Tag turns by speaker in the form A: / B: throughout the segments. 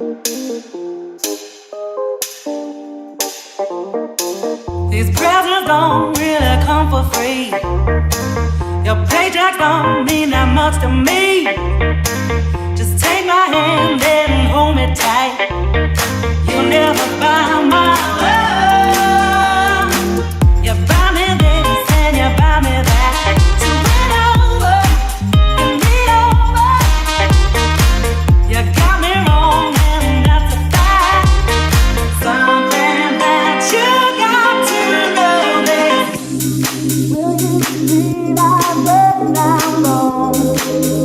A: These presents don't really come for free. Your paycheck don't mean that much to me. Just take my hand and hold me tight. You'll never buy my love. You buy me this and you buy me that. So win over and me over. You got me wrong and that's a fact. Something that you got to know is, will you realize when I'm gone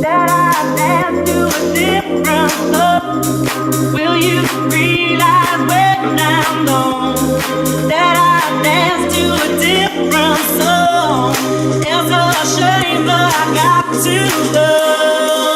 A: that I dance to a different love? Will you realize when I'm gone that I dance to a different song? It's a shame, but I got to love.